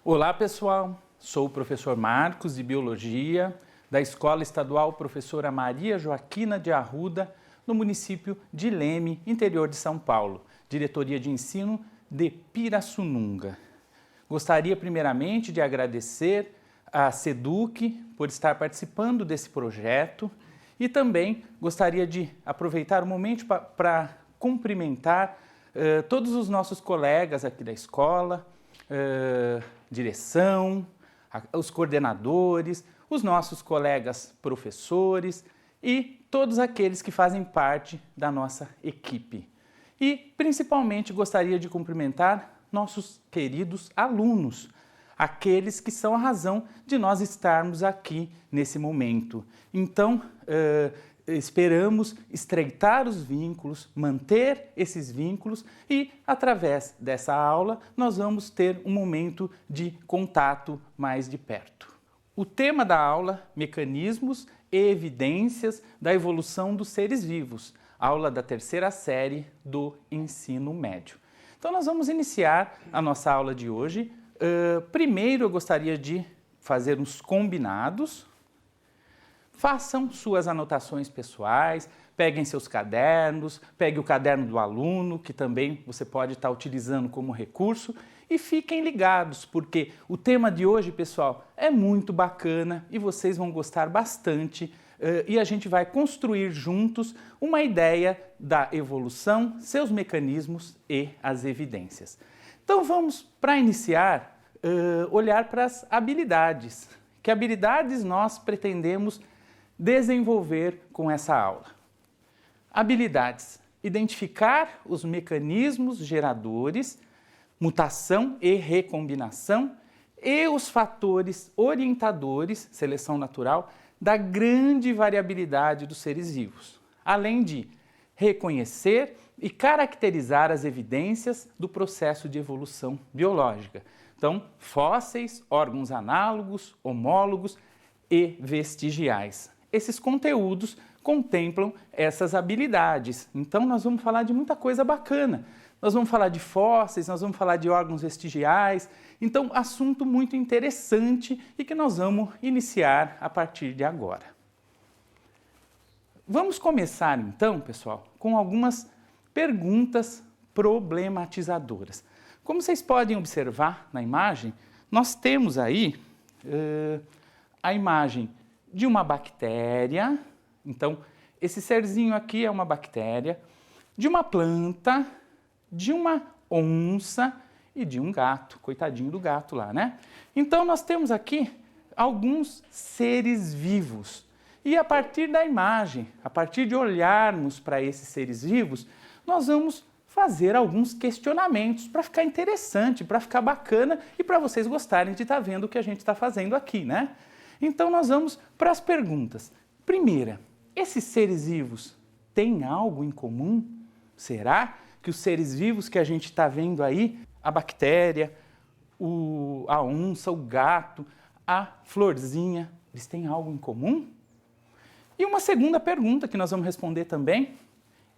Olá pessoal, sou o professor Marcos de Biologia da Escola Estadual Professora Maria Joaquina de Arruda, no município de Leme, interior de São Paulo, Diretoria de Ensino de Pirassununga. Gostaria primeiramente de agradecer à SEDUC por estar participando desse projeto e também gostaria de aproveitar o momento para cumprimentar todos os nossos colegas aqui da escola, direção, os coordenadores, os nossos colegas professores e todos aqueles que fazem parte da nossa equipe. E principalmente gostaria de cumprimentar nossos queridos alunos, aqueles que são a razão de nós estarmos aqui nesse momento. Então, esperamos estreitar os vínculos, manter esses vínculos e, através dessa aula, nós vamos ter um momento de contato mais de perto. O tema da aula, mecanismos e evidências da evolução dos seres vivos, aula da terceira série do ensino médio. Então, nós vamos iniciar a nossa aula de hoje. Primeiro, eu gostaria de fazer uns combinados. Façam suas anotações pessoais, peguem seus cadernos, pegue o caderno do aluno, que também você pode estar utilizando como recurso, e fiquem ligados, porque o tema de hoje, pessoal, é muito bacana e vocês vão gostar bastante e a gente vai construir juntos uma ideia da evolução, seus mecanismos e as evidências. Então vamos, para iniciar, olhar para as habilidades. Que habilidades nós pretendemos desenvolver com essa aula? Habilidades: identificar os mecanismos geradores, mutação e recombinação e os fatores orientadores, seleção natural, da grande variabilidade dos seres vivos, além de reconhecer e caracterizar as evidências do processo de evolução biológica. Então, fósseis, órgãos análogos, homólogos e vestigiais. Esses conteúdos contemplam essas habilidades. Então, nós vamos falar de muita coisa bacana. Nós vamos falar de fósseis, nós vamos falar de órgãos vestigiais. Então, assunto muito interessante e que nós vamos iniciar a partir de agora. Vamos começar, então, pessoal, com algumas perguntas problematizadoras. Como vocês podem observar na imagem, nós temos aí a imagem de uma bactéria. Então, esse serzinho aqui é uma bactéria, de uma planta, de uma onça e de um gato. Coitadinho do gato lá, né? Então, nós temos aqui alguns seres vivos. E a partir da imagem, a partir de olharmos para esses seres vivos, nós vamos fazer alguns questionamentos para ficar interessante, para ficar bacana e para vocês gostarem de estar vendo o que a gente está fazendo aqui, né? Então, nós vamos para as perguntas. Primeira, esses seres vivos têm algo em comum? Será que os seres vivos que a gente está vendo aí, a bactéria, a onça, o gato, a florzinha, eles têm algo em comum? E uma segunda pergunta que nós vamos responder também,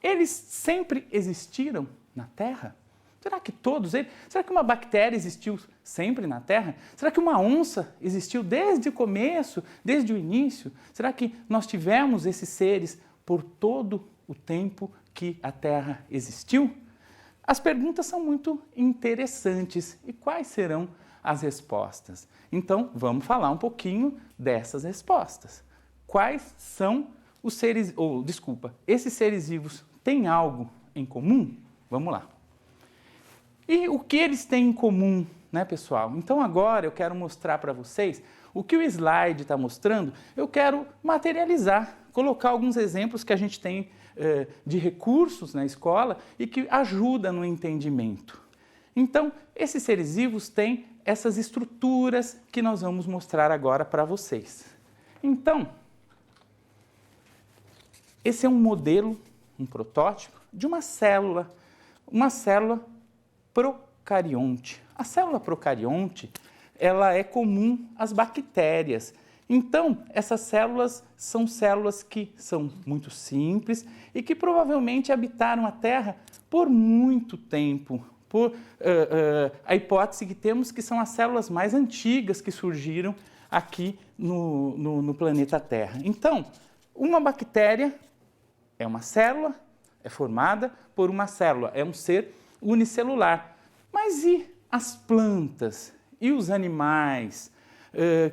eles sempre existiram na Terra? Será que todos eles? Será que uma bactéria existiu sempre na Terra? Será que uma onça existiu desde o começo, desde o início? Será que nós tivemos esses seres por todo o tempo que a Terra existiu? As perguntas são muito interessantes. E quais serão as respostas? Então, vamos falar um pouquinho dessas respostas. Quais são os seres... esses seres vivos têm algo em comum? Vamos lá. E o que eles têm em comum, né, pessoal? Então, agora eu quero mostrar para vocês o que o slide está mostrando. Eu quero materializar, colocar alguns exemplos que a gente tem de recursos na escola e que ajuda no entendimento. Então, esses seres vivos têm essas estruturas que nós vamos mostrar agora para vocês. Então, esse é um modelo, um protótipo de uma célula procarionte. A célula procarionte, ela é comum às bactérias. Então, essas células são células que são muito simples e que provavelmente habitaram a Terra por muito tempo, por a hipótese que temos que são as células mais antigas que surgiram aqui no planeta Terra. Então, uma bactéria é uma célula, é formada por uma célula, é um ser unicelular. Mas e as plantas? E os animais?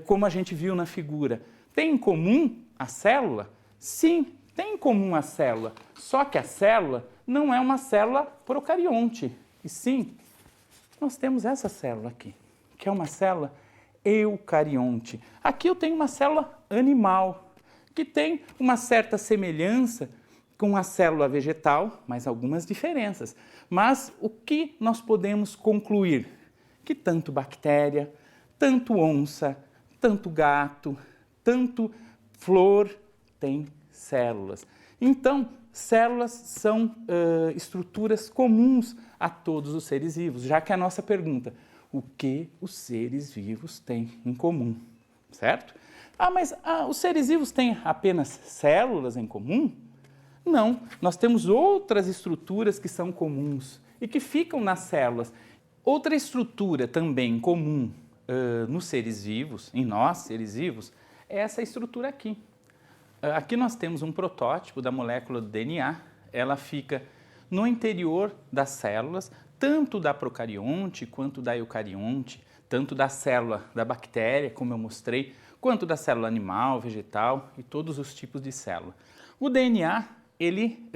Como a gente viu na figura, tem em comum a célula? Sim, tem em comum a célula, só que a célula não é uma célula procarionte, e sim, nós temos essa célula aqui, que é uma célula eucarionte. Aqui eu tenho uma célula animal, que tem uma certa semelhança com a célula vegetal, mas algumas diferenças. Mas o que nós podemos concluir? Que tanto bactéria, tanto onça, tanto gato, tanto flor tem células. Então, células são estruturas comuns a todos os seres vivos, já que a nossa pergunta, o que os seres vivos têm em comum, certo? Mas os seres vivos têm apenas células em comum? Não, nós temos outras estruturas que são comuns e que ficam nas células. Outra estrutura também comum nos seres vivos, em nós, seres vivos, é essa estrutura aqui. Aqui nós temos um protótipo da molécula do DNA, ela fica no interior das células, tanto da procarionte quanto da eucarionte, tanto da célula da bactéria, como eu mostrei, quanto da célula animal, vegetal e todos os tipos de célula. O DNA, ele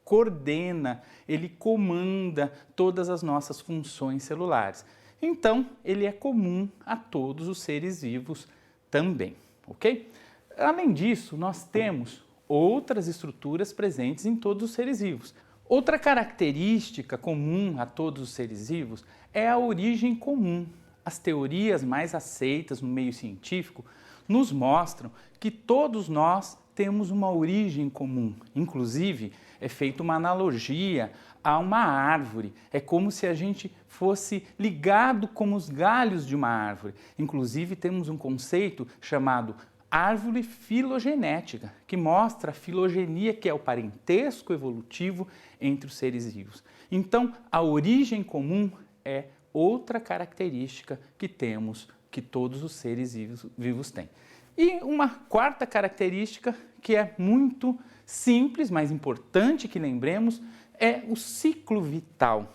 coordena, ele comanda todas as nossas funções celulares. Então, ele é comum a todos os seres vivos também, ok? Além disso, nós temos outras estruturas presentes em todos os seres vivos. Outra característica comum a todos os seres vivos é a origem comum. As teorias mais aceitas no meio científico nos mostram que todos nós temos uma origem comum. Inclusive, é feita uma analogia a uma árvore. É como se a gente fosse ligado como os galhos de uma árvore. Inclusive, temos um conceito chamado árvore filogenética, que mostra a filogenia, que é o parentesco evolutivo entre os seres vivos. Então, a origem comum é outra característica que temos, que todos os seres vivos têm. E uma quarta característica, que é muito simples, mas importante que lembremos, é o ciclo vital.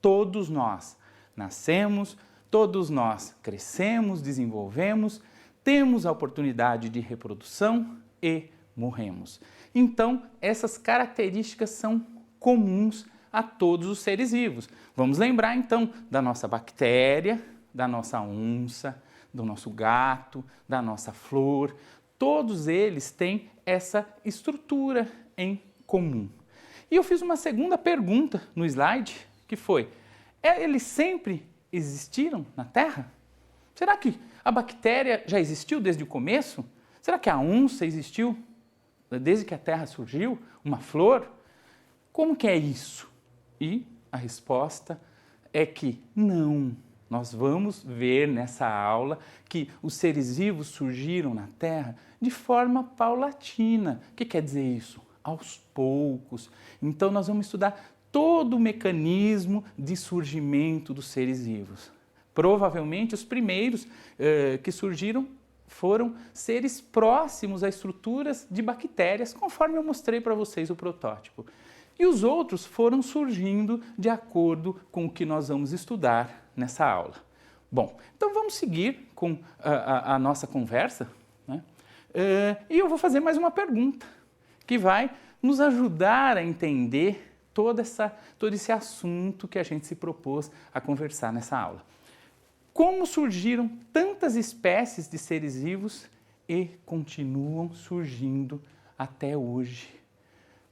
Todos nós nascemos, todos nós crescemos, desenvolvemos, temos a oportunidade de reprodução e morremos. Então, essas características são comuns a todos os seres vivos. Vamos lembrar, então, da nossa bactéria, da nossa onça, do nosso gato, da nossa flor. Todos eles têm essa estrutura em comum. E eu fiz uma segunda pergunta no slide, que foi, eles sempre existiram na Terra? Será que a bactéria já existiu desde o começo? Será que a onça existiu desde que a Terra surgiu? Uma flor? Como que é isso? E a resposta é que não. Nós vamos ver nessa aula que os seres vivos surgiram na Terra de forma paulatina. O que quer dizer isso? Aos poucos. Então, nós vamos estudar todo o mecanismo de surgimento dos seres vivos. Provavelmente, os primeiros que surgiram foram seres próximos a estruturas de bactérias, conforme eu mostrei para vocês o protótipo. E os outros foram surgindo de acordo com o que nós vamos estudar nessa aula. Bom, então vamos seguir com a nossa conversa, né? E eu vou fazer mais uma pergunta, que vai nos ajudar a entender todo esse assunto que a gente se propôs a conversar nessa aula. Como surgiram tantas espécies de seres vivos e continuam surgindo até hoje?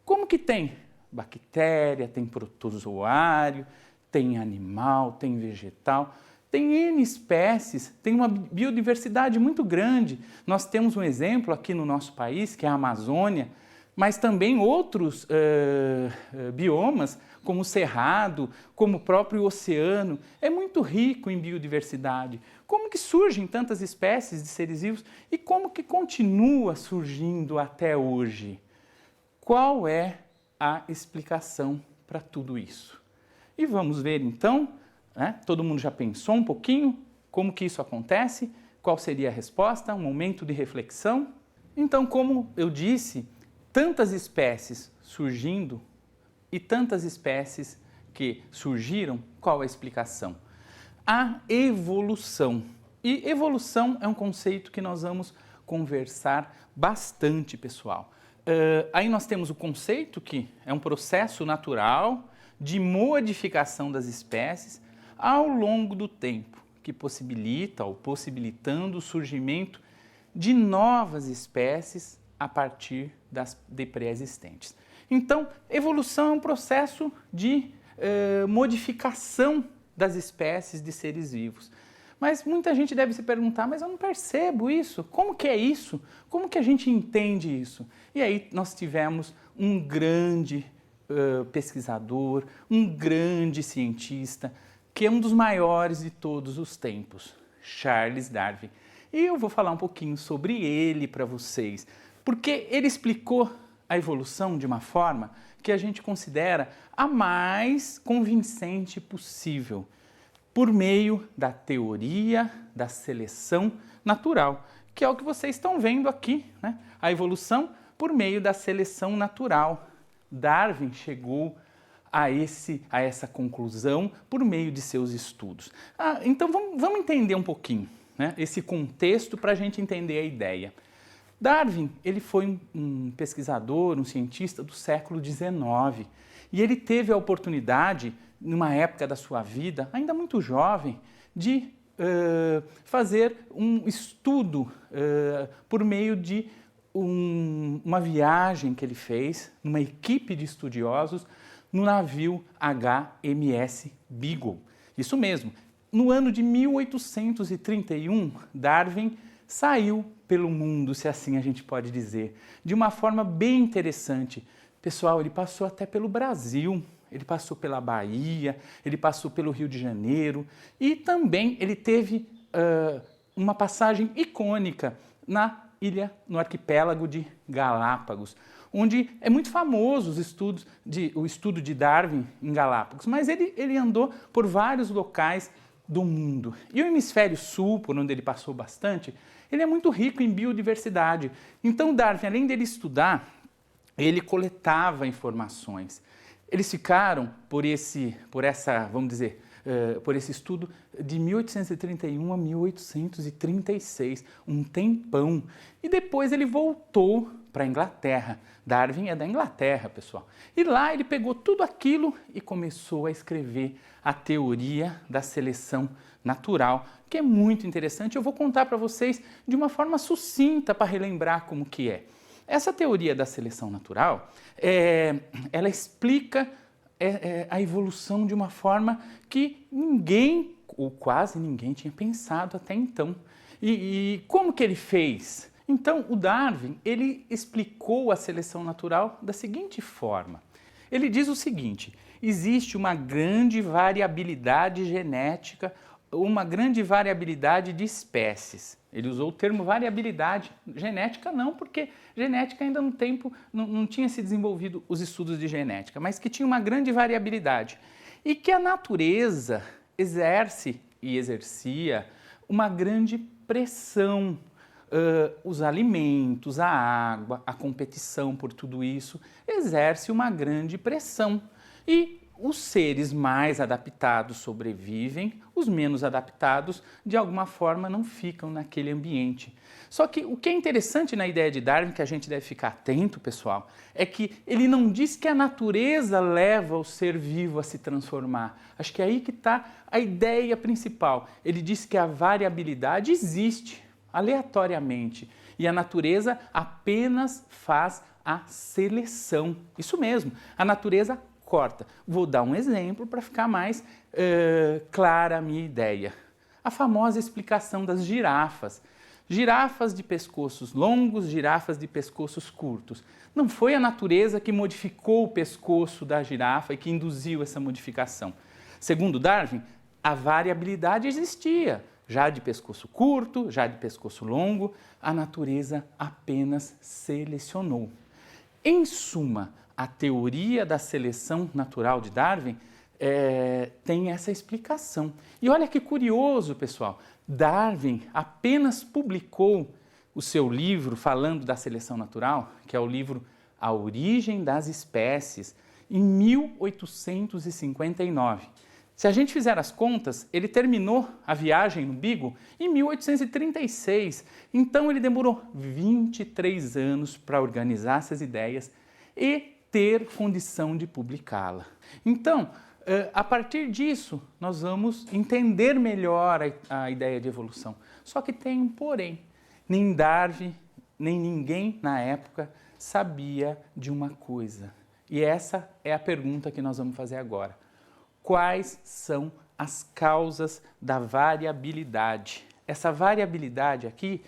Como que tem bactéria, tem protozoário, tem animal, tem vegetal, tem N espécies, tem uma biodiversidade muito grande. Nós temos um exemplo aqui no nosso país, que é a Amazônia, mas também outros biomas, como o cerrado, como o próprio oceano, é muito rico em biodiversidade. Como que surgem tantas espécies de seres vivos e como que continua surgindo até hoje? Qual é a explicação para tudo isso? E vamos ver então, né? Todo mundo já pensou um pouquinho como que isso acontece? Qual seria a resposta? Um momento de reflexão? Então, como eu disse, tantas espécies surgindo e tantas espécies que surgiram, qual a explicação? A evolução. E evolução é um conceito que nós vamos conversar bastante, pessoal. Aí nós temos o conceito que é um processo natural de modificação das espécies ao longo do tempo, que possibilita ou possibilitando o surgimento de novas espécies a partir de pré-existentes. Então, evolução é um processo de modificação das espécies de seres vivos. Mas muita gente deve se perguntar, mas eu não percebo isso, como que é isso? Como que a gente entende isso? E aí nós tivemos um grande pesquisador, um grande cientista, que é um dos maiores de todos os tempos, Charles Darwin. E eu vou falar um pouquinho sobre ele para vocês, porque ele explicou a evolução de uma forma que a gente considera a mais convincente possível, por meio da teoria da seleção natural, que é o que vocês estão vendo aqui, né? A evolução por meio da seleção natural. Darwin chegou a essa conclusão por meio de seus estudos. Então vamos entender um pouquinho, né, esse contexto para a gente entender a ideia. Darwin, ele foi um pesquisador, um cientista do século XIX e ele teve a oportunidade, numa época da sua vida, ainda muito jovem, de fazer um estudo por meio de uma viagem que ele fez, numa equipe de estudiosos, no navio HMS Beagle. Isso mesmo, no ano de 1831, Darwin saiu pelo mundo, se assim a gente pode dizer, de uma forma bem interessante. Pessoal, ele passou até pelo Brasil, ele passou pela Bahia, ele passou pelo Rio de Janeiro e também ele teve uma passagem icônica na ilha, no arquipélago de Galápagos, onde é muito famoso o estudo de Darwin em Galápagos, mas ele andou por vários locais do mundo. E o hemisfério sul, por onde ele passou bastante, ele é muito rico em biodiversidade. Então Darwin, além dele estudar, ele coletava informações. Eles ficaram por esse estudo de 1831 a 1836, um tempão. E depois ele voltou para a Inglaterra. Darwin é da Inglaterra, pessoal. E lá ele pegou tudo aquilo e começou a escrever a teoria da seleção natural, que é muito interessante. Eu vou contar para vocês de uma forma sucinta para relembrar como que é. Essa teoria da seleção natural, ela explica a evolução de uma forma que ninguém, ou quase ninguém, tinha pensado até então. E como que ele fez? Então, o Darwin, ele explicou a seleção natural da seguinte forma. Ele diz o seguinte: existe uma grande variabilidade genética, uma grande variabilidade de espécies. Ele usou o termo variabilidade, genética não, porque genética ainda no tempo não tinha se desenvolvido os estudos de genética, mas que tinha uma grande variabilidade. E que a natureza exerce e exercia uma grande pressão. Os alimentos, a água, a competição por tudo isso, exerce uma grande pressão. E os seres mais adaptados sobrevivem, os menos adaptados, de alguma forma, não ficam naquele ambiente. Só que o que é interessante na ideia de Darwin, que a gente deve ficar atento, pessoal, é que ele não diz que a natureza leva o ser vivo a se transformar. Acho que é aí que está a ideia principal. Ele diz que a variabilidade existe aleatoriamente e a natureza apenas faz a seleção. Isso mesmo, a natureza corta. Vou dar um exemplo para ficar mais clara a minha ideia. A famosa explicação das girafas. Girafas de pescoços longos, girafas de pescoços curtos. Não foi a natureza que modificou o pescoço da girafa e que induziu essa modificação. Segundo Darwin, a variabilidade existia. Já de pescoço curto, já de pescoço longo, a natureza apenas selecionou. Em suma, a teoria da seleção natural de Darwin tem essa explicação. E olha que curioso, pessoal, Darwin apenas publicou o seu livro falando da seleção natural, que é o livro A Origem das Espécies, em 1859. Se a gente fizer as contas, ele terminou a viagem no Beagle em 1836. Então ele demorou 23 anos para organizar essas ideias e ter condição de publicá-la. Então, a partir disso, nós vamos entender melhor a ideia de evolução. Só que tem um porém. Nem Darwin, nem ninguém na época sabia de uma coisa. E essa é a pergunta que nós vamos fazer agora. Quais são as causas da variabilidade? Essa variabilidade aqui,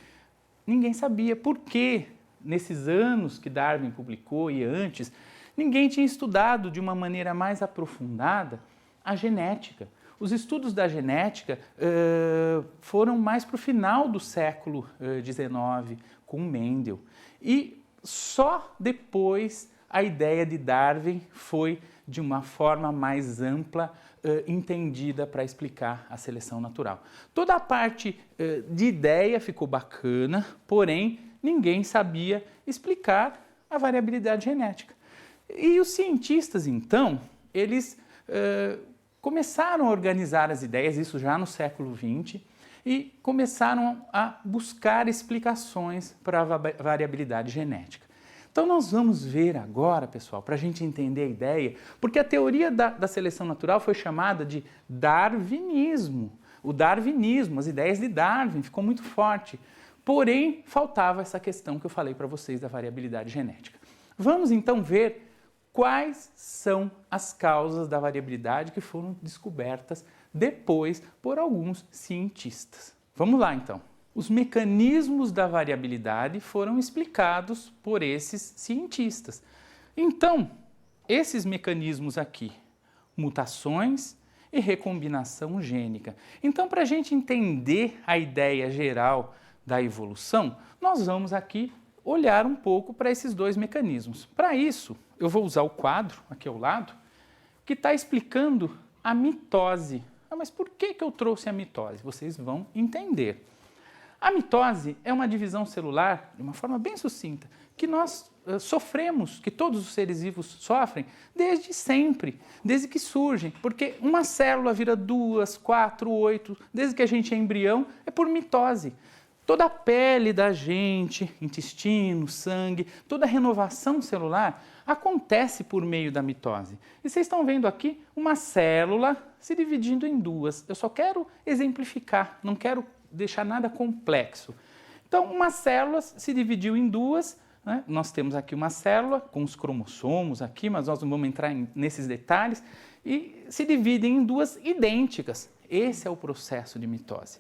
ninguém sabia. Por quê? Nesses anos que Darwin publicou e antes, ninguém tinha estudado de uma maneira mais aprofundada a genética. Os estudos da genética foram mais para o final do século XIX, com Mendel. E só depois a ideia de Darwin foi de uma forma mais ampla, entendida para explicar a seleção natural. Toda a parte de ideia ficou bacana, porém ninguém sabia explicar a variabilidade genética. E os cientistas, então, eles começaram a organizar as ideias, isso já no século XX, e começaram a buscar explicações para a variabilidade genética. Então nós vamos ver agora, pessoal, para a gente entender a ideia, porque a teoria da seleção natural foi chamada de darwinismo. O darwinismo, as ideias de Darwin, ficou muito forte. Porém, faltava essa questão que eu falei para vocês da variabilidade genética. Vamos então ver quais são as causas da variabilidade que foram descobertas depois por alguns cientistas. Vamos lá então. Os mecanismos da variabilidade foram explicados por esses cientistas. Então, esses mecanismos aqui, mutações e recombinação gênica. Então, para a gente entender a ideia geral da evolução, nós vamos aqui olhar um pouco para esses dois mecanismos. Para isso, eu vou usar o quadro aqui ao lado, que está explicando a mitose. Mas por que eu trouxe a mitose? Vocês vão entender. A mitose é uma divisão celular, de uma forma bem sucinta, que nós sofremos, que todos os seres vivos sofrem desde sempre, desde que surgem, porque uma célula vira 2, 4, 8, desde que a gente é embrião, é por mitose. Toda a pele da gente, intestino, sangue, toda a renovação celular acontece por meio da mitose. E vocês estão vendo aqui uma célula se dividindo em duas. Eu só quero exemplificar, não quero deixar nada complexo. Então, uma célula se dividiu em duas, né? Nós temos aqui uma célula com os cromossomos aqui, mas nós não vamos entrar nesses detalhes, e se dividem em duas idênticas. Esse é o processo de mitose.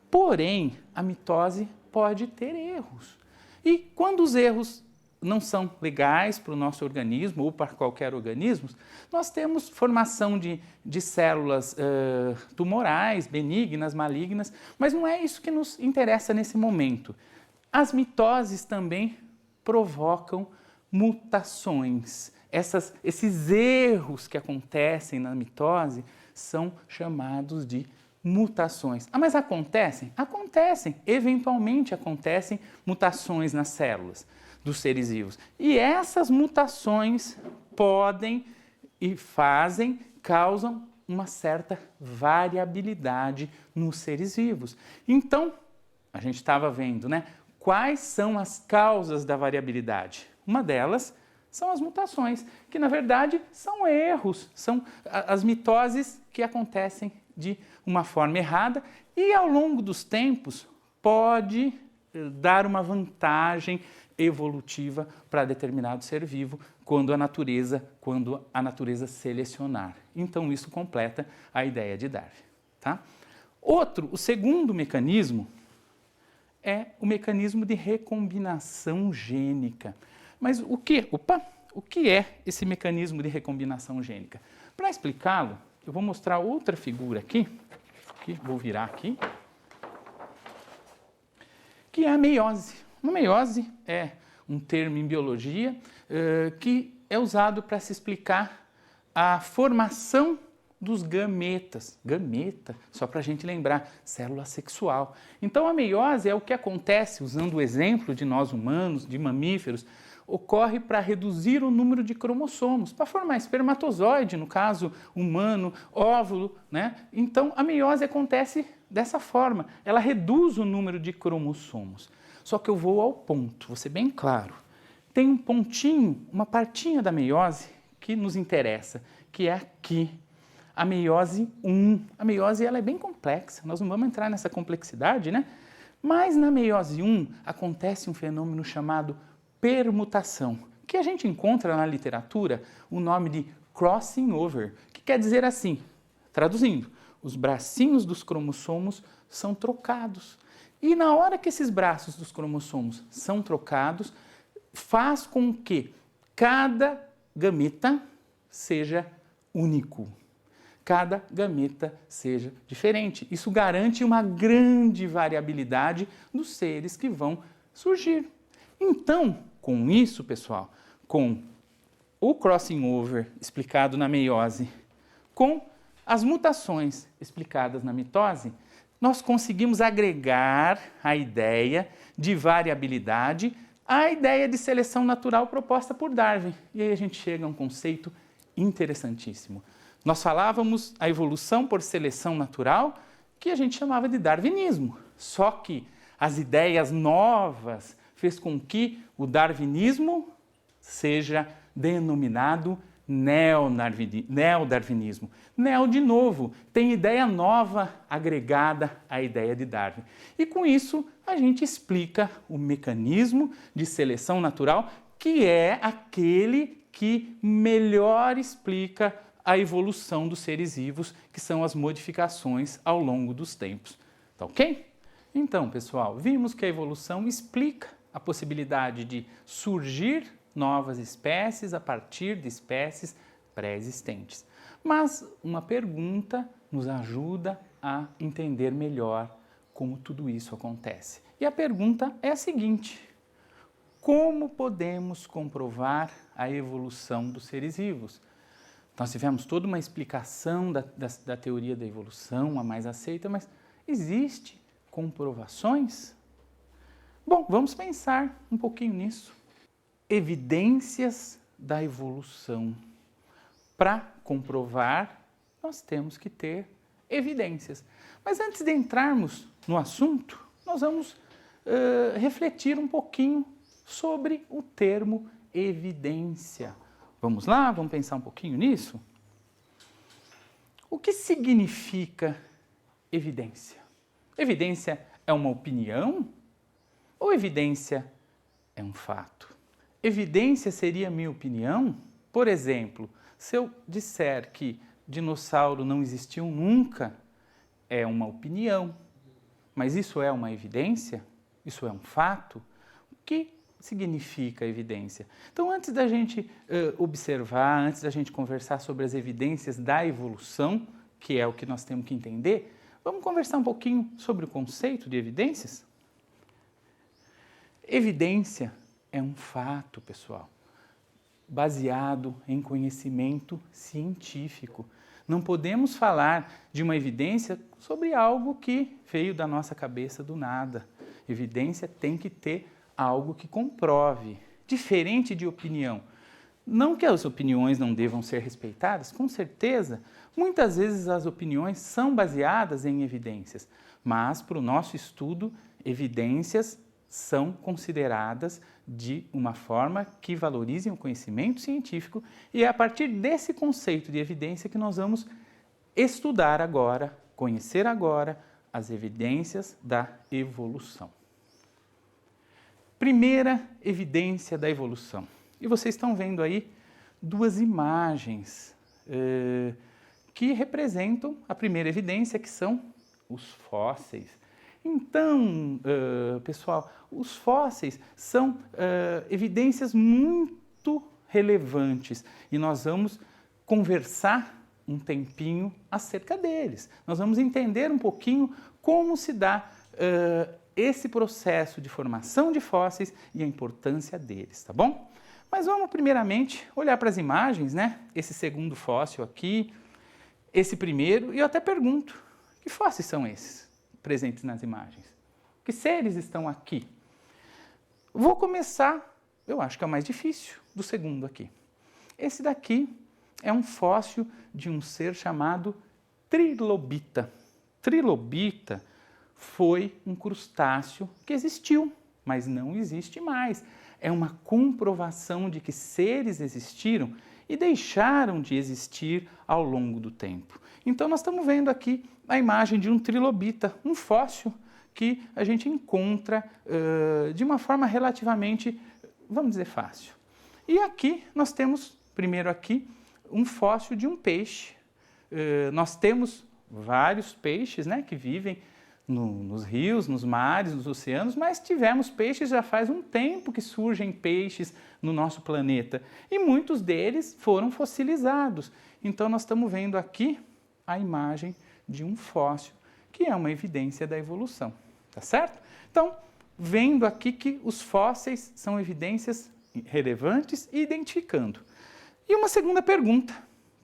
Porém, a mitose pode ter erros. E quando os erros não são legais para o nosso organismo ou para qualquer organismo, nós temos formação de células tumorais, benignas, malignas, mas não é isso que nos interessa nesse momento. As mitoses também provocam mutações. Esses erros que acontecem na mitose são chamados de mutações. Mas acontecem? Acontecem. Eventualmente acontecem mutações nas células dos seres vivos. E essas mutações podem e causam uma certa variabilidade nos seres vivos. Então, a gente estava vendo, né? Quais são as causas da variabilidade? Uma delas são as mutações, que na verdade são erros, são as mitoses que acontecem de uma forma errada e ao longo dos tempos pode dar uma vantagem evolutiva para determinado ser vivo quando a natureza selecionar. Então isso completa a ideia de Darwin, tá? O segundo mecanismo é o mecanismo de recombinação gênica. Mas o que é esse mecanismo de recombinação gênica? Para explicá-lo, eu vou mostrar outra figura aqui, vou virar aqui, que é a meiose. Uma meiose é um termo em biologia que é usado para se explicar a formação dos gametas. Gameta, só para a gente lembrar, célula sexual. Então a meiose é o que acontece, usando o exemplo de nós humanos, de mamíferos, ocorre para reduzir o número de cromossomos, para formar espermatozoide, no caso humano, óvulo, né? Então a meiose acontece dessa forma, ela reduz o número de cromossomos. Só que eu vou ao ponto, vou ser bem claro. Tem um pontinho, uma partinha da meiose que nos interessa, que é aqui, a meiose 1. A meiose ela é bem complexa, nós não vamos entrar nessa complexidade, né? Mas na meiose 1 acontece um fenômeno chamado permutação, que a gente encontra na literatura o nome de crossing over, que quer dizer assim, traduzindo, os bracinhos dos cromossomos são trocados. E na hora que esses braços dos cromossomos são trocados, faz com que cada gameta seja único. Cada gameta seja diferente. Isso garante uma grande variabilidade dos seres que vão surgir. Então, com isso, pessoal, com o crossing over explicado na meiose, com as mutações explicadas na mitose, nós conseguimos agregar a ideia de variabilidade à ideia de seleção natural proposta por Darwin. E aí a gente chega a um conceito interessantíssimo. Nós falávamos a evolução por seleção natural, que a gente chamava de darwinismo. Só que as ideias novas fez com que o darwinismo seja denominado neodarwinismo. Neo, de novo, tem ideia nova agregada à ideia de Darwin. E com isso, a gente explica o mecanismo de seleção natural, que é aquele que melhor explica a evolução dos seres vivos, que são as modificações ao longo dos tempos. Tá ok? Então, pessoal, vimos que a evolução explica a possibilidade de surgir novas espécies a partir de espécies pré-existentes. Mas uma pergunta nos ajuda a entender melhor como tudo isso acontece. E a pergunta é a seguinte: como podemos comprovar a evolução dos seres vivos? Nós tivemos toda uma explicação da teoria da evolução, a mais aceita, mas existe comprovações? Bom, vamos pensar um pouquinho nisso. Evidências da evolução. Para comprovar, nós temos que ter evidências. Mas antes de entrarmos no assunto, nós vamos refletir um pouquinho sobre o termo evidência. Vamos lá? Vamos pensar um pouquinho nisso? O que significa evidência? Evidência é uma opinião ou evidência é um fato? Evidência seria a minha opinião? Por exemplo, se eu disser que dinossauro não existiu nunca, é uma opinião. Mas isso é uma evidência? Isso é um fato? O que significa evidência? Então, antes da gente observar, antes da gente conversar sobre as evidências da evolução, que é o que nós temos que entender, vamos conversar um pouquinho sobre o conceito de evidências? Evidência é um fato, pessoal, baseado em conhecimento científico. Não podemos falar de uma evidência sobre algo que veio da nossa cabeça do nada. Evidência tem que ter algo que comprove, diferente de opinião. Não que as opiniões não devam ser respeitadas, com certeza, muitas vezes as opiniões são baseadas em evidências, mas para o nosso estudo, evidências são consideradas de uma forma que valorizem o conhecimento científico e é a partir desse conceito de evidência que nós vamos estudar agora, conhecer agora as evidências da evolução. Primeira evidência da evolução. E vocês estão vendo aí duas imagens que representam a primeira evidência, que são os fósseis. Então, pessoal, os fósseis são evidências muito relevantes e nós vamos conversar um tempinho acerca deles. Nós vamos entender um pouquinho como se dá esse processo de formação de fósseis e a importância deles, tá bom? Mas vamos primeiramente olhar para as imagens, né? Esse segundo fóssil aqui, esse primeiro e eu até pergunto, que fósseis são esses presentes nas imagens? Que seres estão aqui? Vou começar, eu acho que é o mais difícil, do segundo aqui. Esse daqui é um fóssil de um ser chamado trilobita. Trilobita foi um crustáceo que existiu, mas não existe mais. É uma comprovação de que seres existiram e deixaram de existir ao longo do tempo. Então nós estamos vendo aqui a imagem de um trilobita, um fóssil que a gente encontra de uma forma relativamente, vamos dizer, fácil. E aqui nós temos, primeiro aqui, um fóssil de um peixe. Nós temos vários peixes, né, que vivem nos rios, nos mares, nos oceanos, mas tivemos peixes já faz um tempo que surgem peixes no nosso planeta e muitos deles foram fossilizados. Então nós estamos vendo aqui a imagem de um fóssil, que é uma evidência da evolução, tá certo? Então, vendo aqui que os fósseis são evidências relevantes e identificando. E uma segunda pergunta,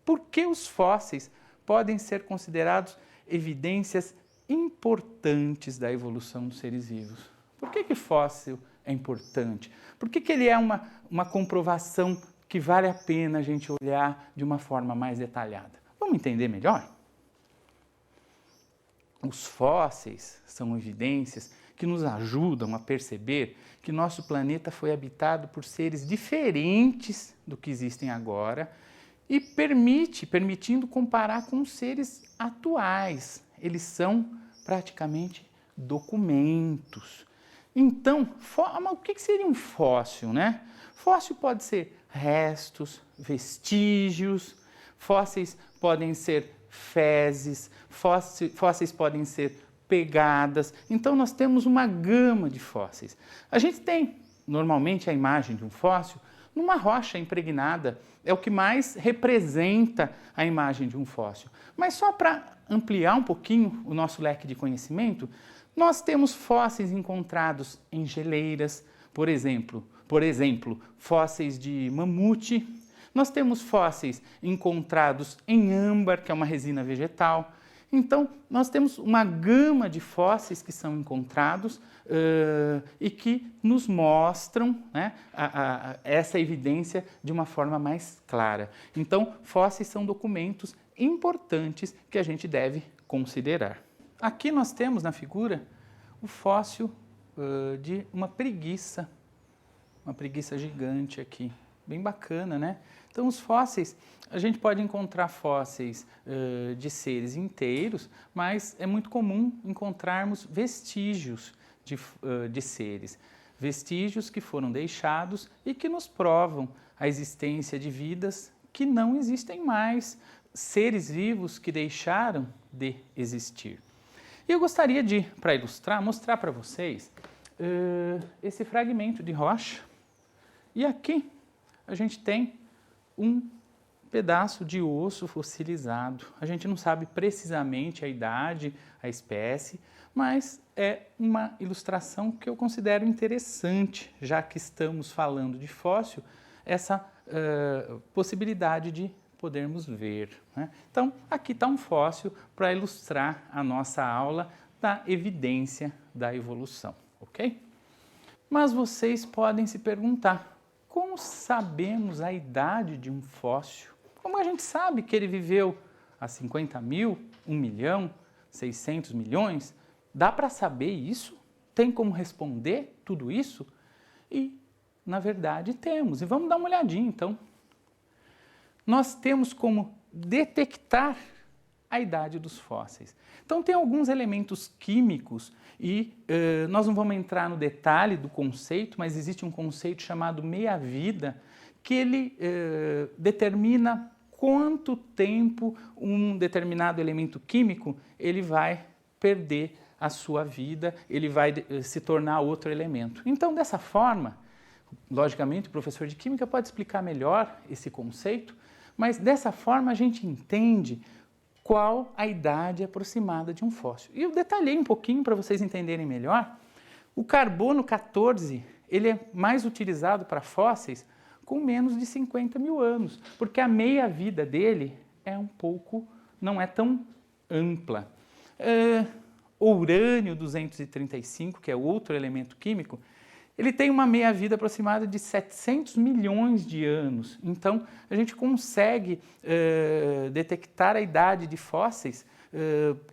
por que os fósseis podem ser considerados evidências importantes da evolução dos seres vivos? Por que fóssil é importante? Por que ele é uma comprovação que vale a pena a gente olhar de uma forma mais detalhada? Vamos entender melhor? Os fósseis são evidências que nos ajudam a perceber que nosso planeta foi habitado por seres diferentes do que existem agora e permitindo comparar com os seres atuais. Eles são praticamente documentos. Então, o que seria um fóssil, né? Fóssil pode ser restos, vestígios, fósseis podem ser fezes, fósseis podem ser pegadas. Então, nós temos uma gama de fósseis. A gente tem, normalmente, a imagem de um fóssil numa rocha impregnada. É o que mais representa a imagem de um fóssil. Mas só para ampliar um pouquinho o nosso leque de conhecimento, nós temos fósseis encontrados em geleiras, por exemplo, fósseis de mamute. Nós temos fósseis encontrados em âmbar, que é uma resina vegetal. Então, nós temos uma gama de fósseis que são encontrados e que nos mostram, né, essa evidência de uma forma mais clara. Então, fósseis são documentos importantes que a gente deve considerar. Aqui nós temos na figura o fóssil de uma preguiça gigante aqui, bem bacana, né? Então, os fósseis, a gente pode encontrar fósseis de seres inteiros, mas é muito comum encontrarmos vestígios de seres. Vestígios que foram deixados e que nos provam a existência de vidas que não existem mais, seres vivos que deixaram de existir. E eu gostaria de, para ilustrar, mostrar para vocês esse fragmento de rocha. E aqui a gente tem um pedaço de osso fossilizado. A gente não sabe precisamente a idade, a espécie, mas é uma ilustração que eu considero interessante, já que estamos falando de fóssil, essa possibilidade de podermos ver, né? Então, aqui está um fóssil para ilustrar a nossa aula da evidência da evolução, ok? Mas vocês podem se perguntar, como sabemos a idade de um fóssil? Como a gente sabe que ele viveu há 50 mil, 1 milhão, 600 milhões? Dá para saber isso? Tem como responder tudo isso? E, na verdade, temos. E vamos dar uma olhadinha, então. Nós temos como detectar a idade dos fósseis. Então, tem alguns elementos químicos e nós não vamos entrar no detalhe do conceito, mas existe um conceito chamado meia-vida que ele determina quanto tempo um determinado elemento químico ele vai perder a sua vida, ele vai se tornar outro elemento. Então, dessa forma, logicamente, o professor de química pode explicar melhor esse conceito, mas dessa forma a gente entende qual a idade aproximada de um fóssil. E eu detalhei um pouquinho para vocês entenderem melhor. O carbono 14, ele é mais utilizado para fósseis com menos de 50 mil anos, porque a meia-vida dele é um pouco não é tão ampla. O urânio 235, que é outro elemento químico, ele tem uma meia-vida aproximada de 700 milhões de anos. Então, a gente consegue detectar a idade de fósseis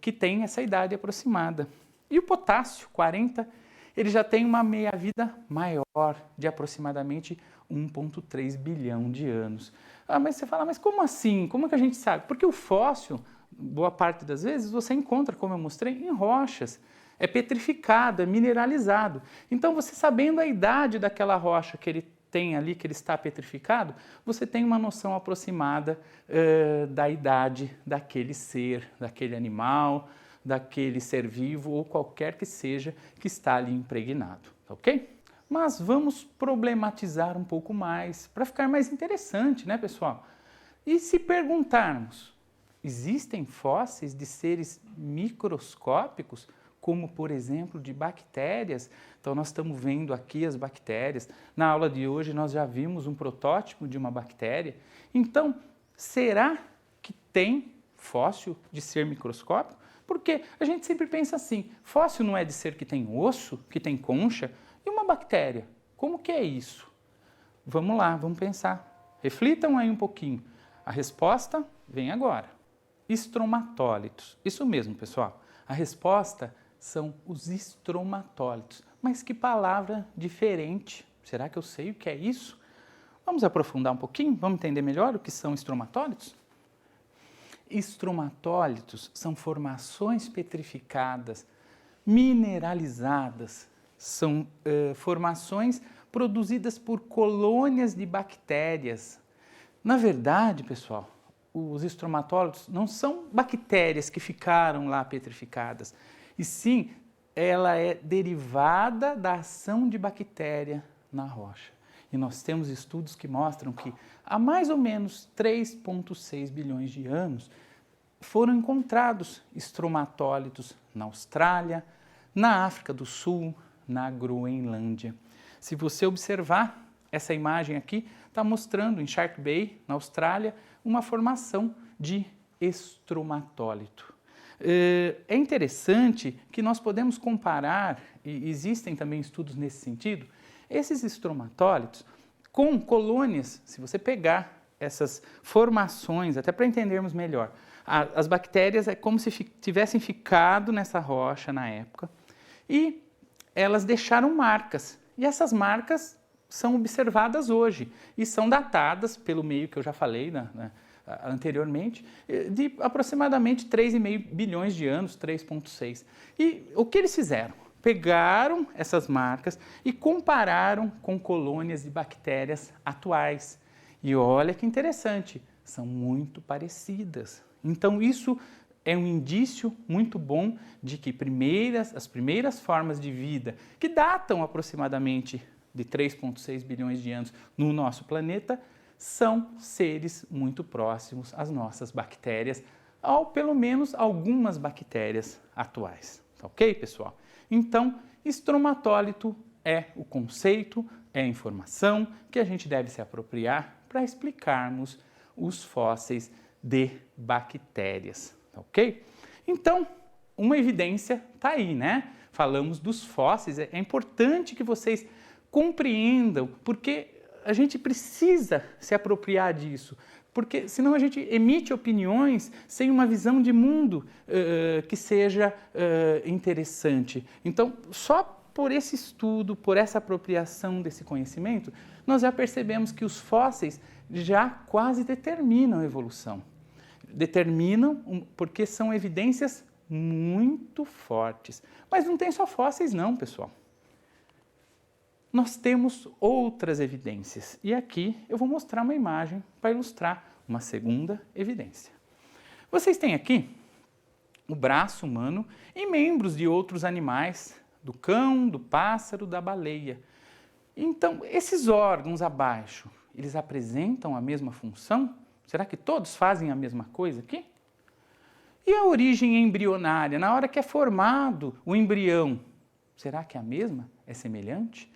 que têm essa idade aproximada. E o potássio, 40, ele já tem uma meia-vida maior, de aproximadamente 1,3 bilhão de anos. Mas você fala, mas como assim? Como que a gente sabe? Porque o fóssil, boa parte das vezes, você encontra, como eu mostrei, em rochas. É petrificado, é mineralizado. Então, você sabendo a idade daquela rocha que ele tem ali, que ele está petrificado, você tem uma noção aproximada da idade daquele ser, daquele animal, daquele ser vivo ou qualquer que seja que está ali impregnado, ok? Mas vamos problematizar um pouco mais, para ficar mais interessante, né, pessoal? E se perguntarmos, existem fósseis de seres microscópicos, como, por exemplo, de bactérias? Então, nós estamos vendo aqui as bactérias. Na aula de hoje, nós já vimos um protótipo de uma bactéria. Então, será que tem fóssil de ser microscópico? Porque a gente sempre pensa assim, fóssil não é de ser que tem osso, que tem concha, e uma bactéria? Como que é isso? Vamos lá, vamos pensar. Reflitam aí um pouquinho. A resposta vem agora. Estromatólitos. Isso mesmo, pessoal. A resposta são os estromatólitos. Mas que palavra diferente. Será que eu sei o que é isso? Vamos aprofundar um pouquinho? Vamos entender melhor o que são estromatólitos? Estromatólitos são formações petrificadas, mineralizadas. São formações produzidas por colônias de bactérias. Na verdade, pessoal, os estromatólitos não são bactérias que ficaram lá petrificadas, e sim, ela é derivada da ação de bactéria na rocha. E nós temos estudos que mostram que há mais ou menos 3,6 bilhões de anos foram encontrados estromatólitos na Austrália, na África do Sul, na Groenlândia. Se você observar, essa imagem aqui está mostrando em Shark Bay, na Austrália, uma formação de estromatólito. É interessante que nós podemos comparar, e existem também estudos nesse sentido, esses estromatólitos com colônias. Se você pegar essas formações, até para entendermos melhor, as bactérias é como se tivessem ficado nessa rocha na época e elas deixaram marcas. E essas marcas são observadas hoje e são datadas pelo meio que eu já falei anteriormente, de aproximadamente 3,5 bilhões de anos, 3,6. E o que eles fizeram? Pegaram essas marcas e compararam com colônias de bactérias atuais. E olha que interessante, são muito parecidas. Então isso é um indício muito bom de que as primeiras formas de vida, que datam aproximadamente de 3,6 bilhões de anos no nosso planeta, são seres muito próximos às nossas bactérias, ou pelo menos algumas bactérias atuais. Ok, pessoal? Então, estromatólito é o conceito, é a informação que a gente deve se apropriar para explicarmos os fósseis de bactérias. Ok? Então, uma evidência está aí, né? Falamos dos fósseis, é importante que vocês compreendam, porque a gente precisa se apropriar disso, porque senão a gente emite opiniões sem uma visão de mundo que seja interessante. Então, só por esse estudo, por essa apropriação desse conhecimento, nós já percebemos que os fósseis já quase determinam a evolução. Determinam porque são evidências muito fortes. Mas não tem só fósseis não, pessoal. Nós temos outras evidências. E aqui eu vou mostrar uma imagem para ilustrar uma segunda evidência. Vocês têm aqui o braço humano e membros de outros animais, do cão, do pássaro, da baleia. Então, esses órgãos abaixo, eles apresentam a mesma função? Será que todos fazem a mesma coisa aqui? E a origem embrionária, na hora que é formado o embrião, será que é a mesma? É semelhante?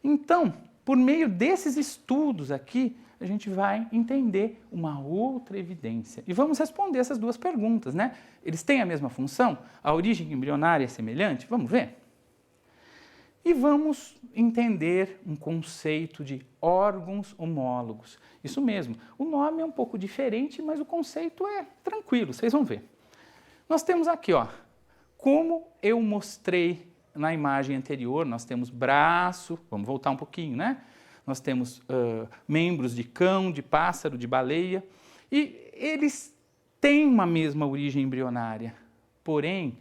Então, por meio desses estudos aqui, a gente vai entender uma outra evidência. E vamos responder essas duas perguntas, né? Eles têm a mesma função? A origem embrionária é semelhante? Vamos ver? E vamos entender um conceito de órgãos homólogos. Isso mesmo, o nome é um pouco diferente, mas o conceito é tranquilo, vocês vão ver. Nós temos aqui, ó, como eu mostrei na imagem anterior, nós temos braço, vamos voltar um pouquinho, né? Nós temos membros de cão, de pássaro, de baleia, e eles têm uma mesma origem embrionária, porém,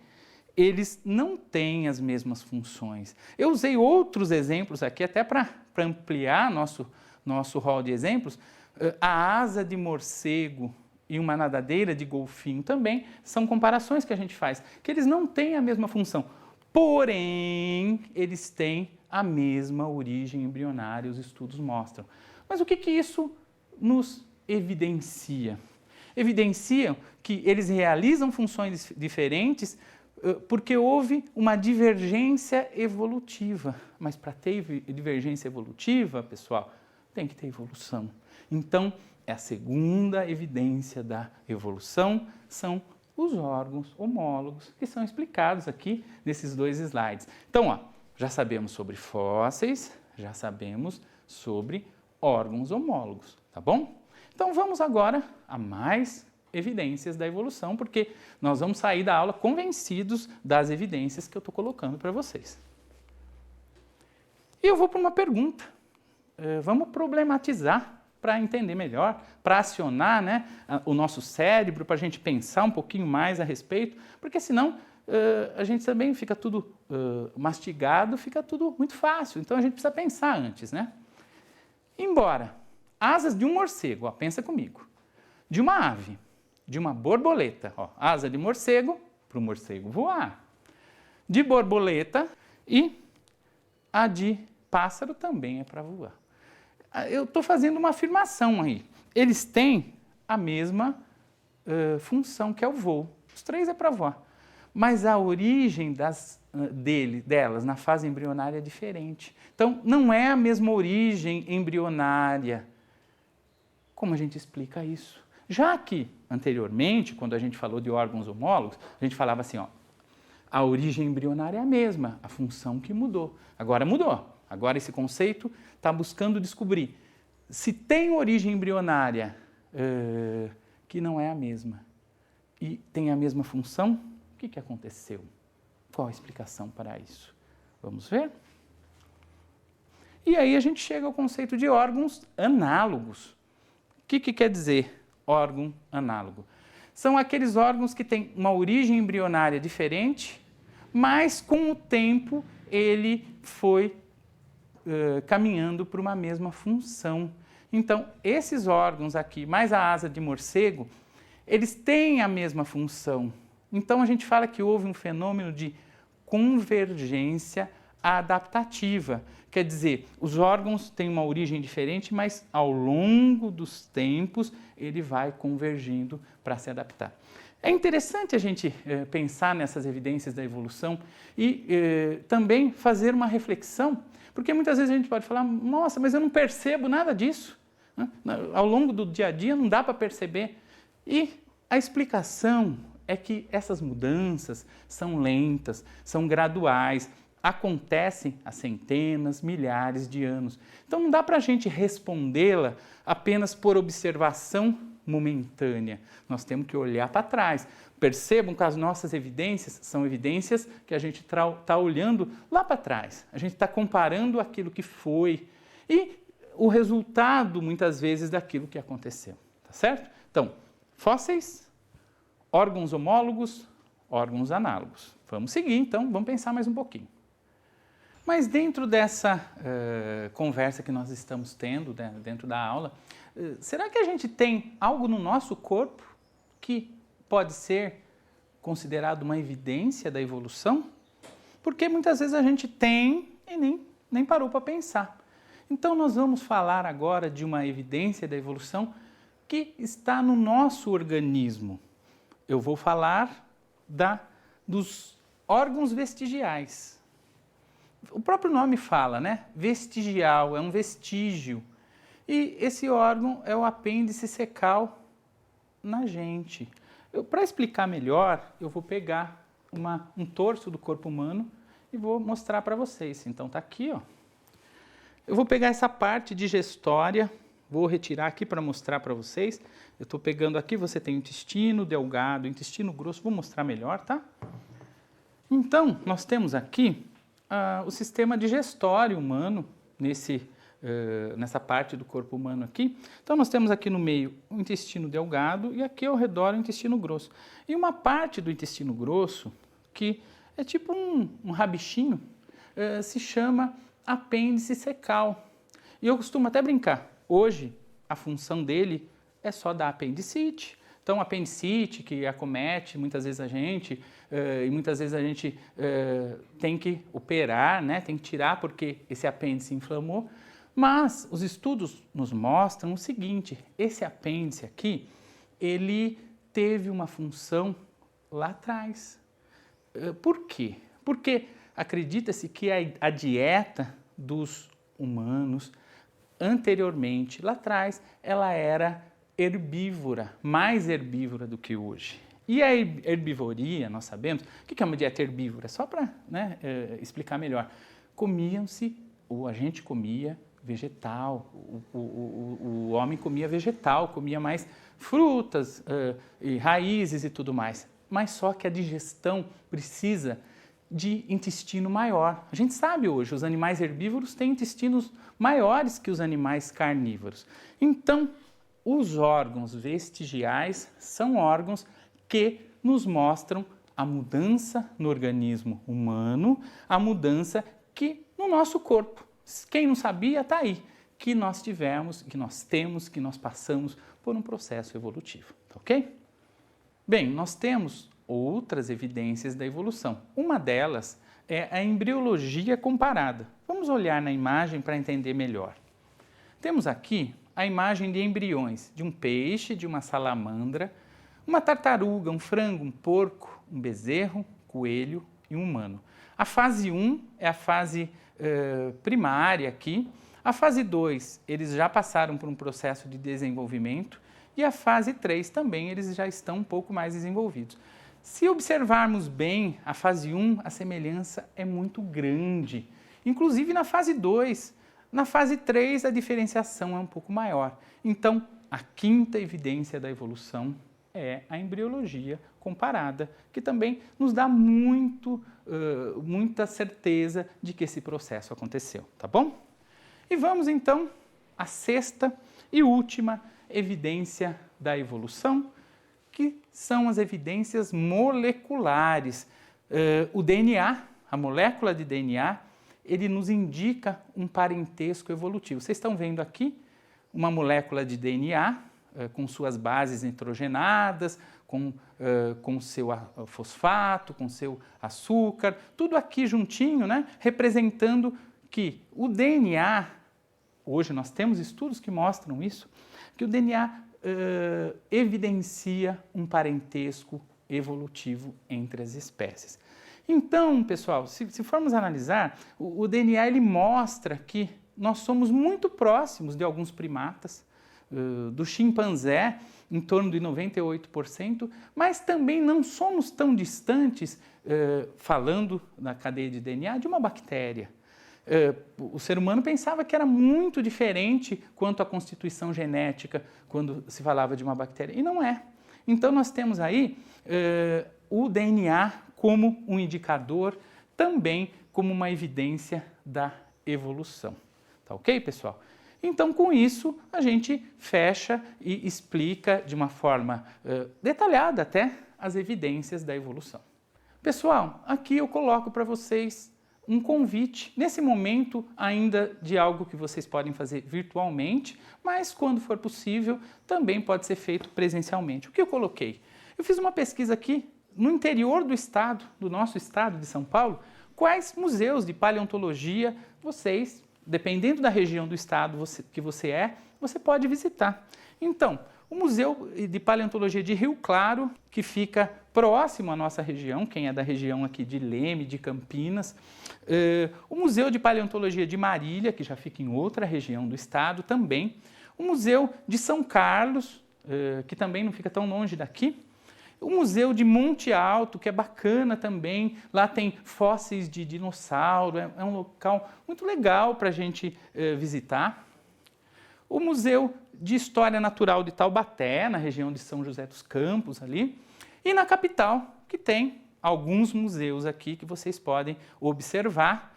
eles não têm as mesmas funções. Eu usei outros exemplos aqui, até para ampliar nosso rol de exemplos. A asa de morcego e uma nadadeira de golfinho também são comparações que a gente faz, que eles não têm a mesma função, porém, eles têm a mesma origem embrionária, os estudos mostram. Mas o que isso nos evidencia? Evidenciam que eles realizam funções diferentes porque houve uma divergência evolutiva. Mas para ter divergência evolutiva, pessoal, tem que ter evolução. Então, a segunda evidência da evolução são os órgãos homólogos, que são explicados aqui nesses dois slides. Então, ó, já sabemos sobre fósseis, já sabemos sobre órgãos homólogos, tá bom? Então, vamos agora a mais evidências da evolução, porque nós vamos sair da aula convencidos das evidências que eu estou colocando para vocês. E eu vou para uma pergunta. Vamos problematizar para entender melhor, para acionar, né, o nosso cérebro, para a gente pensar um pouquinho mais a respeito, porque senão a gente também fica tudo mastigado, fica tudo muito fácil. Então a gente precisa pensar antes, né? Embora asas de um morcego, ó, pensa comigo, de uma ave, de uma borboleta, ó, asa de morcego para o morcego voar, de borboleta, e a de pássaro também é para voar. Eu estou fazendo uma afirmação aí. Eles têm a mesma função, que é o voo. Os três é para voar. Mas a origem delas na fase embrionária é diferente. Então, não é a mesma origem embrionária. Como a gente explica isso? Já que, anteriormente, quando a gente falou de órgãos homólogos, a gente falava assim, ó, a origem embrionária é a mesma, a função que mudou. Agora mudou. Agora esse conceito está buscando descobrir se tem origem embrionária que não é a mesma e tem a mesma função, o que aconteceu? Qual a explicação para isso? Vamos ver? E aí a gente chega ao conceito de órgãos análogos. O que quer dizer órgão análogo? São aqueles órgãos que têm uma origem embrionária diferente, mas com o tempo ele foi caminhando para uma mesma função. Então, esses órgãos aqui, mais a asa de morcego, eles têm a mesma função. Então, a gente fala que houve um fenômeno de convergência adaptativa. Quer dizer, os órgãos têm uma origem diferente, mas ao longo dos tempos ele vai convergindo para se adaptar. É interessante a gente pensar nessas evidências da evolução e também fazer uma reflexão, porque muitas vezes a gente pode falar, nossa, mas eu não percebo nada disso. Ao longo do dia a dia não dá para perceber. E a explicação é que essas mudanças são lentas, são graduais, acontecem há centenas, milhares de anos. Então não dá para a gente respondê-la apenas por observação momentânea. Nós temos que olhar para trás. Percebam que as nossas evidências são evidências que a gente está olhando lá para trás. A gente está comparando aquilo que foi e o resultado, muitas vezes, daquilo que aconteceu. Tá certo? Então, fósseis, órgãos homólogos, órgãos análogos. Vamos seguir, então, vamos pensar mais um pouquinho. Mas dentro dessa conversa que nós estamos tendo, dentro da aula, será que a gente tem algo no nosso corpo que pode ser considerado uma evidência da evolução? Porque muitas vezes a gente tem e nem parou para pensar. Então nós vamos falar agora de uma evidência da evolução que está no nosso organismo. Eu vou falar dos órgãos vestigiais. O próprio nome fala, né? Vestigial, é um vestígio. E esse órgão é o apêndice secal na gente. Para explicar melhor, eu vou pegar um torso do corpo humano e vou mostrar para vocês. Então tá aqui, ó. Eu vou pegar essa parte digestória, vou retirar aqui para mostrar para vocês. Eu estou pegando aqui, você tem o intestino delgado, o intestino grosso, vou mostrar melhor, tá? Então, nós temos aqui o sistema digestório humano, nessa parte do corpo humano aqui. Então, nós temos aqui no meio o intestino delgado e aqui ao redor o intestino grosso. E uma parte do intestino grosso, que é tipo um rabichinho, se chama apêndice secal. E eu costumo até brincar, hoje a função dele é só dar apendicite. Então, apendicite que acomete muitas vezes a gente, e muitas vezes a gente tem que operar, né? Tem que tirar porque esse apêndice inflamou. Mas os estudos nos mostram o seguinte, esse apêndice aqui, ele teve uma função lá atrás. Por quê? Porque acredita-se que a dieta dos humanos, anteriormente, lá atrás, ela era herbívora, mais herbívora do que hoje. E a herbivoria, nós sabemos, o que é uma dieta herbívora? Só para explicar melhor. A gente comia vegetal, o homem comia vegetal, comia mais frutas e raízes e tudo mais. Mas só que a digestão precisa de intestino maior. A gente sabe hoje, os animais herbívoros têm intestinos maiores que os animais carnívoros. Então, os órgãos vestigiais são órgãos que nos mostram a mudança no organismo humano, a mudança que no nosso corpo. Quem não sabia, está aí, que nós tivemos, que nós temos, que nós passamos por um processo evolutivo, ok? Bem, nós temos outras evidências da evolução. Uma delas é a embriologia comparada. Vamos olhar na imagem para entender melhor. Temos aqui a imagem de embriões de um peixe, de uma salamandra, uma tartaruga, um frango, um porco, um bezerro, coelho e um humano. A fase 1 é a fase primária aqui. A fase 2, eles já passaram por um processo de desenvolvimento e a fase 3 também, eles já estão um pouco mais desenvolvidos. Se observarmos bem a fase 1, a semelhança é muito grande. Inclusive na fase 2, na fase 3 a diferenciação é um pouco maior. Então, a quinta evidência da evolução é a embriologia comparada, que também nos dá muita certeza de que esse processo aconteceu, tá bom? E vamos então à sexta e última evidência da evolução, que são as evidências moleculares. O DNA, a molécula de DNA, ele nos indica um parentesco evolutivo. Vocês estão vendo aqui uma molécula de DNA com suas bases nitrogenadas, com seu fosfato, com seu açúcar, tudo aqui juntinho, né? Representando que o DNA, hoje nós temos estudos que mostram isso, que o DNA evidencia um parentesco evolutivo entre as espécies. Então, pessoal, se formos analisar, o DNA ele mostra que nós somos muito próximos de alguns primatas, do chimpanzé, em torno de 98%, mas também não somos tão distantes, falando na cadeia de DNA, de uma bactéria. O ser humano pensava que era muito diferente quanto à constituição genética quando se falava de uma bactéria, e não é. Então, nós temos aí o DNA como um indicador, também como uma evidência da evolução. Tá ok, pessoal? Então, com isso, a gente fecha e explica de uma forma detalhada até as evidências da evolução. Pessoal, aqui eu coloco para vocês um convite, nesse momento ainda de algo que vocês podem fazer virtualmente, mas quando for possível também pode ser feito presencialmente. O que eu coloquei? Eu fiz uma pesquisa aqui no interior do estado, do nosso estado de São Paulo, quais museus de paleontologia vocês, dependendo da região do estado que você pode visitar. Então, o Museu de Paleontologia de Rio Claro, que fica próximo à nossa região, quem é da região aqui de Leme, de Campinas. O Museu de Paleontologia de Marília, que já fica em outra região do estado também. O Museu de São Carlos, que também não fica tão longe daqui. O Museu de Monte Alto, que é bacana também, lá tem fósseis de dinossauro, é um local muito legal para a gente visitar. O Museu de História Natural de Taubaté, na região de São José dos Campos ali, e na capital, que tem alguns museus aqui que vocês podem observar.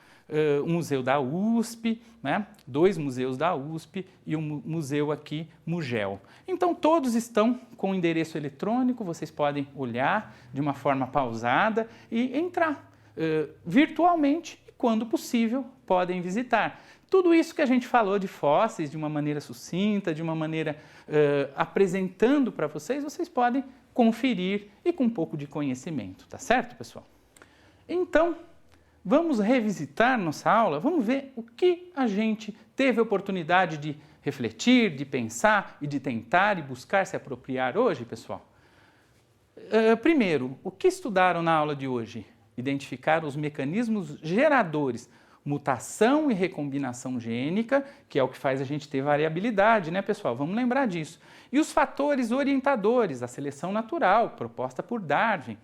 O Museu da USP, né? 2 museus da USP e um museu aqui, Mugel. Então, todos estão com endereço eletrônico, vocês podem olhar de uma forma pausada e entrar virtualmente e, quando possível, podem visitar. Tudo isso que a gente falou de fósseis de uma maneira sucinta, de uma maneira apresentando para vocês, vocês podem conferir e com um pouco de conhecimento, tá certo, pessoal? Então, vamos revisitar nossa aula, vamos ver o que a gente teve a oportunidade de refletir, de pensar e de tentar e buscar se apropriar hoje, pessoal. Primeiro, o que estudaram na aula de hoje? Identificaram os mecanismos geradores, mutação e recombinação gênica, que é o que faz a gente ter variabilidade, né, pessoal? Vamos lembrar disso. E os fatores orientadores, a seleção natural, proposta por Darwin,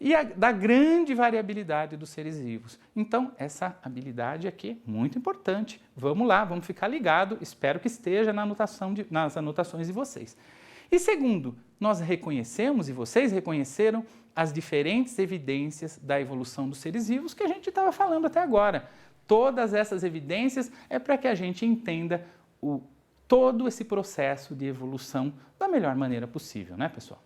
e da grande variabilidade dos seres vivos. Então, essa habilidade aqui é muito importante. Vamos lá, vamos ficar ligado. Espero que esteja nas anotações de vocês. E segundo, nós reconhecemos, e vocês reconheceram, as diferentes evidências da evolução dos seres vivos que a gente estava falando até agora. Todas essas evidências é para que a gente entenda todo esse processo de evolução da melhor maneira possível, né, pessoal?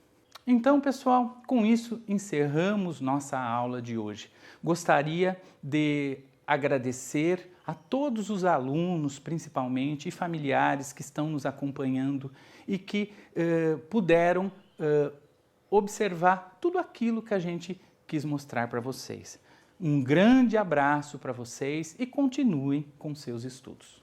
Então, pessoal, com isso encerramos nossa aula de hoje. Gostaria de agradecer a todos os alunos, principalmente, e familiares que estão nos acompanhando e que puderam observar tudo aquilo que a gente quis mostrar para vocês. Um grande abraço para vocês e continuem com seus estudos.